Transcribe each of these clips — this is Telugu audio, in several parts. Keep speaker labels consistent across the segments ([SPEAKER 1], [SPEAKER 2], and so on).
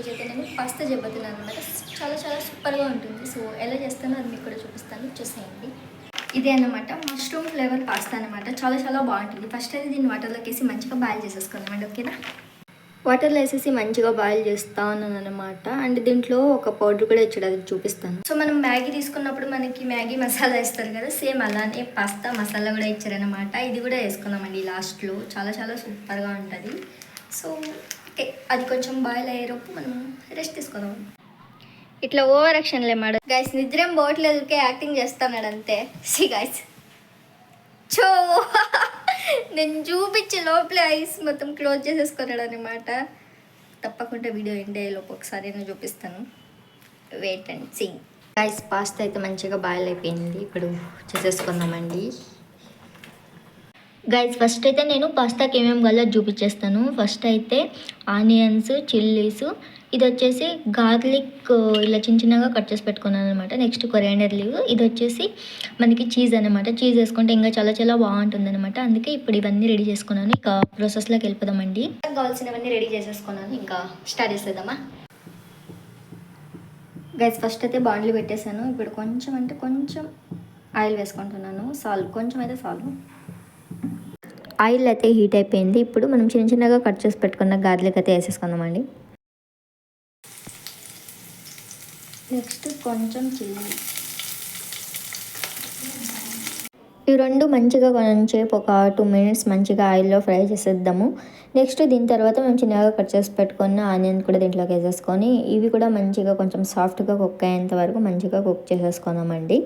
[SPEAKER 1] ఈరోజు అయితే నేను పాస్తా చేయబోతున్నాను అనమాట. చాలా చాలా సూపర్గా ఉంటుంది. సో ఎలా చేస్తానో అది మీకు కూడా చూపిస్తాను, చూసేయండి. ఇదే అన్నమాట మష్రూమ్ ఫ్లేవర్ పాస్తా అనమాట. చాలా చాలా బాగుంటుంది. ఫస్ట్ అయితే దీన్ని వాటర్లోకి వేసి మంచిగా బాయిల్ చేసేసుకుందామండి. ఓకేనా, వాటర్లో వేసేసి మంచిగా బాయిల్ చేస్తాను అనమాట. అండ్ దీంట్లో ఒక పౌడర్ కూడా ఇచ్చాడు, అది చూపిస్తాను. సో మనం మ్యాగీ తీసుకున్నప్పుడు మనకి మ్యాగీ మసాలా ఇస్తారు కదా, సేమ్ అలానే పాస్తా మసాలా కూడా ఇచ్చారనమాట. ఇది కూడా వేసుకుందామండి లాస్ట్లో. చాలా చాలా సూపర్గా ఉంటుంది. సో ఓకే, అది కొంచెం బాయిల్ అయ్యేలోపు మనం రెస్ట్ తీసుకుందాం. ఇట్లా ఓవర్ యాక్షన్లే మాట గైస్, నిద్రేం పోవట్లేదు, యాక్టింగ్ చేస్తున్నాడు అంతే. సి గైస్, చో నేను చూపించే లోపలే ఐస్ మొత్తం క్లోజ్ చేసేసుకున్నాడు అనమాట. తప్పకుండా వీడియో ఎండ్ అయ్యేలోపు ఒకసారి నేను చూపిస్తాను. Wait and see. Guys pasta అయితే మంచిగా బాయిల్ అయిపోయింది. ఇప్పుడు చేసేసుకుందామండి. గైస్ ఫస్ట్ అయితే నేను పాస్తాకి ఏమేమి కావాలో చూపించేస్తాను. ఫస్ట్ అయితే ఆనియన్స్, చిల్లీస్, ఇది వచ్చేసి గార్లిక్ ఇలా చిన్న చిన్నగా కట్ చేసి పెట్టుకున్నాను అనమాట. నెక్స్ట్ కొరియాండర్ లీవ్, ఇది వచ్చేసి మనకి చీజ్ అనమాట. చీజ్ వేసుకుంటే ఇంకా చాలా చాలా బాగుంటుంది అనమాట. అందుకే ఇప్పుడు ఇవన్నీ రెడీ చేసుకున్నాను. ఇంకా ప్రాసెస్లోకి వెళ్ళిపోదామండి. కావాల్సినవన్నీ రెడీ చేసేసుకున్నాను, ఇంకా స్టార్ట్ చేసేద్దామా. గైస్ ఫస్ట్ అయితే బాండ్లు పెట్టేశాను. ఇప్పుడు కొంచెం అంటే కొంచెం ఆయిల్ వేసుకుంటున్నాను. కొంచెం అయితే సాల్వ్. ఆయిల్ అయితే హీట్ అయిపోయింది. ఇప్పుడు మనం చిన్న చిన్నగా కట్ చేసి పెట్టుకున్న గార్లిక్ అయితే వేసేసుకుందామండి. నెక్స్ట్ కొంచెం చిల్లీ. ఈ రెండు మంచిగా కొంచెంసేపు ఒక 2 minutes మంచిగా ఆయిల్లో ఫ్రై చేసేద్దాము. నెక్స్ట్ దీని తర్వాత మేము చిన్నగా కట్ చేసి పెట్టుకున్న ఆనియన్ కూడా దీంట్లోకి వేసేసుకొని ఇవి కూడా మంచిగా కొంచెం సాఫ్ట్గా కుక్ అయ్యేంత వరకు మంచిగా కుక్ చేసేసుకుందామండి.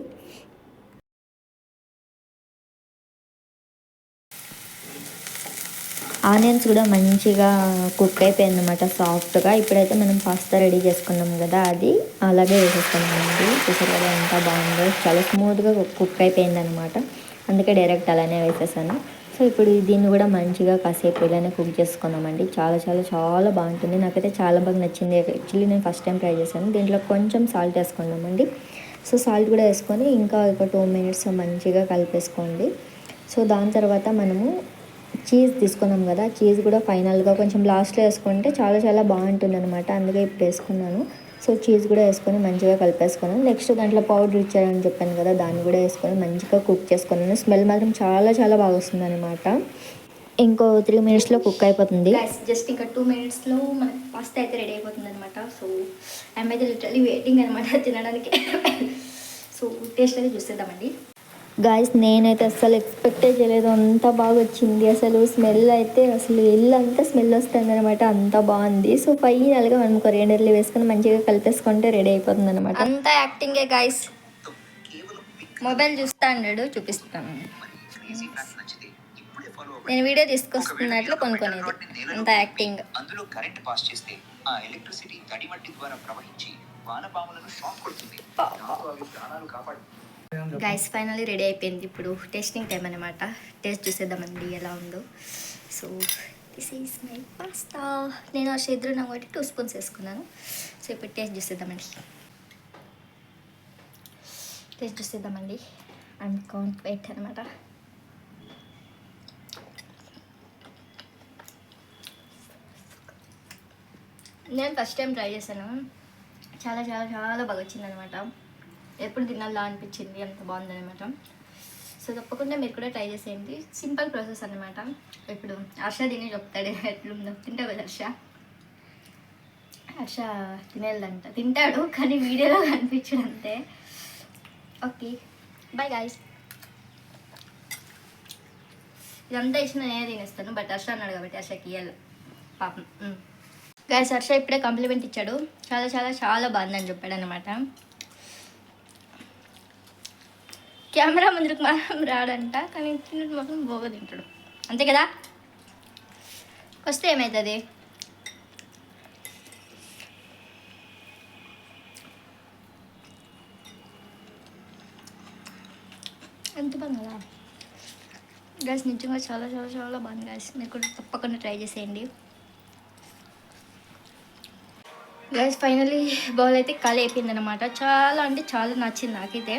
[SPEAKER 1] ఆనియన్స్ కూడా మంచిగా కుక్ అయిపోయింది అనమాట, సాఫ్ట్గా. ఇప్పుడైతే మనం పాస్తా రెడీ చేసుకున్నాం కదా, అది అలాగే వేసేసుకున్నామండి. చూసారు కదా ఎంత బాగుందో, చాలా స్మూత్గా కుక్ అయిపోయింది అనమాట. అందుకే డైరెక్ట్ అలానే వేసేసాను. సో ఇప్పుడు దీన్ని కూడా మంచిగా కాసేపు ఇలానే కుక్ చేసుకున్నామండి. చాలా చాలా చాలా బాగుంటుంది. నాకైతే చాలా బాగా నచ్చింది. యాక్చువల్లీ నేను ఫస్ట్ టైం ట్రై చేశాను. దీంట్లో కొంచెం సాల్ట్ వేసుకున్నామండి. సో సాల్ట్ కూడా వేసుకొని ఇంకా ఒక 2 minutes మంచిగా కలిపేసుకోండి. సో దాని తర్వాత మనము చీజ్ తీసుకున్నాం కదా, చీజ్ కూడా ఫైనల్గా కొంచెం లాస్ట్లో వేసుకుంటే చాలా చాలా బాగుంటుంది అనమాట. అందుకే ఇప్పుడు వేసుకున్నాను. సో చీజ్ కూడా వేసుకొని మంచిగా కలిపేసుకున్నాను. నెక్స్ట్ దాంట్లో పౌడర్ ఇచ్చారని చెప్పాను కదా, దాన్ని కూడా వేసుకొని మంచిగా కుక్ చేసుకున్నాను. స్మెల్ మాత్రం చాలా చాలా బాగా వస్తుంది అనమాట. ఇంకో 3 minutesలో కుక్ అయిపోతుంది. జస్ట్ ఇంకా 2 minutesలో మనకి పాస్తా అయితే రెడీ అయిపోతుంది అనమాట. సో ఐఎమ్ అయితే లిటరల్లీ వెయిటింగ్ అనమాట తినడానికి. సో టేస్ట్ అయితే చూసేద్దామండి. గాయస్ నేనైతే అస్సలు ఎక్స్పెక్టే చేయలేదు, అంత బాగా వచ్చింది. అసలు స్మెల్ అయితే అసలు ఇల్లు అంతా స్మెల్ వస్తుంది అనమాట, అంత బాగుంది. సో ఫైనల్గా మనం కొరియాండర్లు వేసుకొని మంచిగా కలిపేసుకుంటే రెడీ అయిపోతుంది అనమాట. అంతా యాక్టింగే గాయస్. మొబైల్ చూస్తా అన్నాడు, చూపిస్తాను. నేను వీడియో తీసుకొస్తున్నట్లు కొనుక్కునేది, అంత యాక్టింగ్. అందులో కరెంట్ పాస్ చేస్తే ఆ ఎలక్ట్రిసిటీ తడి మట్టి ద్వారా ప్రవహించి వానపాములను షాక్ కొడుతుంది. గైస్ ఫైనల్లీ రెడీ అయిపోయింది. ఇప్పుడు టేస్టింగ్ టైం అనమాట. టేస్ట్ చూసేద్దామండి ఎలా ఉందో. So this is my pasta. నేను ఆ చేతులు కాబట్టి 2 spoons వేసుకున్నాను. సో ఇప్పుడు టేస్ట్ చూసేద్దామండి. అండ్ కౌంట్ వెయిట్ అనమాట. నేను ఫస్ట్ టైం ట్రై చేశాను. చాలా చాలా చాలా బాగా వచ్చింది అనమాట. ఎప్పుడు తినాలా అనిపించింది, అంత బాగుందనమాట. సో తప్పకుండా మీరు కూడా ట్రై చేసేయండి. సింపుల్ ప్రాసెస్ అనమాట. ఇప్పుడు హర్ష తిని చెప్తాడు ఎట్లుందో. తింటావు కదా హర్ష తినేదంట. తింటాడు కానీ వీడియోలో కనిపించడు అంతే. Okay bye guys. ఇదంతా ఇచ్చిన నేనే తినేస్తాను, బట్ హర్ష అన్నాడు కాబట్టి హర్షకి ఇవ్వాలి పాపం. గాయ్స్ హర్ష ఇప్పుడే కాంప్లిమెంట్ ఇచ్చాడు. చాలా చాలా చాలా బాగుందని చెప్పాడు అనమాట. కెమెరా ముందుకు మాత్రం రాడంట, కానీ తిన్నట్టు మాత్రం బాగా తింటాడు, అంతే కదా. వస్తే ఏమవుతుంది. ఎంత బాగుంది కదా గ్యాస్, నిజంగా చాలా చాలా చాలా బాగుంది గ్యాస్. మీరు కూడా తప్పకుండా ట్రై చేసేయండి. గ్యాస్ ఫైనలీ బౌల్ అయితే ఖాళీ అయిపోయింది అనమాట. చాలా అంటే చాలా నచ్చింది నాకైతే.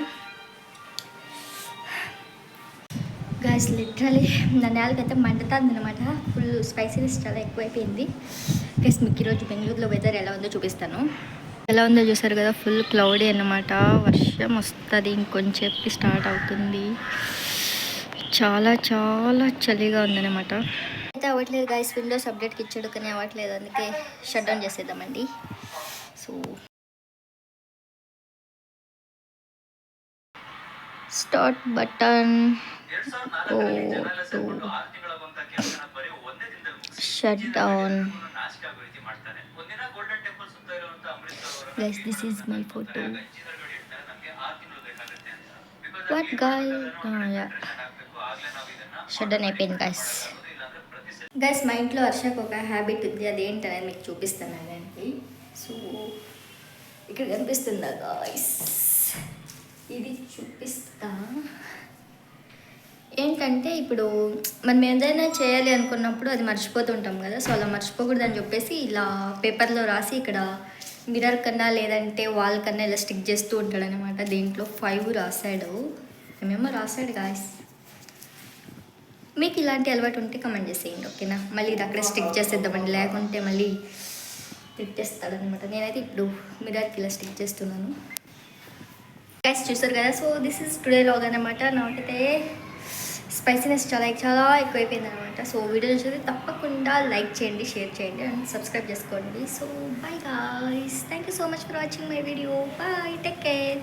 [SPEAKER 2] గాయస్ లిటరలీ నా నేలకైతే మండుతుంది అనమాట. ఫుల్ స్పైసీనెస్ చాలా ఎక్కువైపోయింది. గైస్ మీకు ఈరోజు బెంగళూరులో వెదర్ ఎలా ఉందో చూపిస్తాను. ఎలా ఉందో చూసారు కదా, ఫుల్ క్లౌడీ అన్నమాట. వర్షం వస్తుంది, ఇంకొంచెంసేపు స్టార్ట్ అవుతుంది. చాలా చాలా చలిగా ఉందన్నమాట. అయితే అవ్వట్లేదు గాయస్, విండోస్ అప్డేట్కి ఇచ్చాడు కానీ అవ్వట్లేదు, అందుకే షట్ డౌన్ చేసేద్దామండి. So start button, oh to shut down. Guys this is my photo. What guy, shut down అయిపోయింది గైస్. గైస్ మా ఇంట్లో వర్షకు ఒక హ్యాబిట్ ఉంది, అదేంటనేది మీకు చూపిస్తాను అండి. సో ఇక్కడ కనిపిస్తుందా గాయస్, ఇది చూపిస్తా. ఏంటంటే ఇప్పుడు మనం ఏదైనా చేయాలి అనుకున్నప్పుడు అది మర్చిపోతుంటాం కదా, సో అలా మర్చిపోకూడదని చెప్పేసి ఇలా పేపర్లో రాసి ఇక్కడ మిర్రర్ కన్నా లేదంటే వాల్ కన్నా ఇలా స్టిక్ చేస్తూ ఉంటాడు అనమాట. దీంట్లో 5 రాశాడు, ఏమేమో రాశాడు గాయస్. మీకు ఇలాంటి అలవాటు ఉంటే కమెంట్ చేసేయండి, ఓకేనా? మళ్ళీ ఇది అక్కడే స్టిక్ చేసేద్దామండి, లేకుంటే మళ్ళీ తిట్టేస్తాడనమాట. నేనైతే ఇప్పుడు మిర్రర్కి ఇలా స్టిక్ చేస్తున్నాను. గైస్ చూసారు కదా, so this is today log అనమాట. నాకైతే స్పైసీనెస్ చాలా చాలా ఎక్కువైపోయింది అనమాట. సో వీడియో చూసి తప్పకుండా లైక్ చేయండి, షేర్ చేయండి అండ్ సబ్స్క్రైబ్ చేసుకోండి. So bye guys, thank you so much for watching my video. Bye, take care.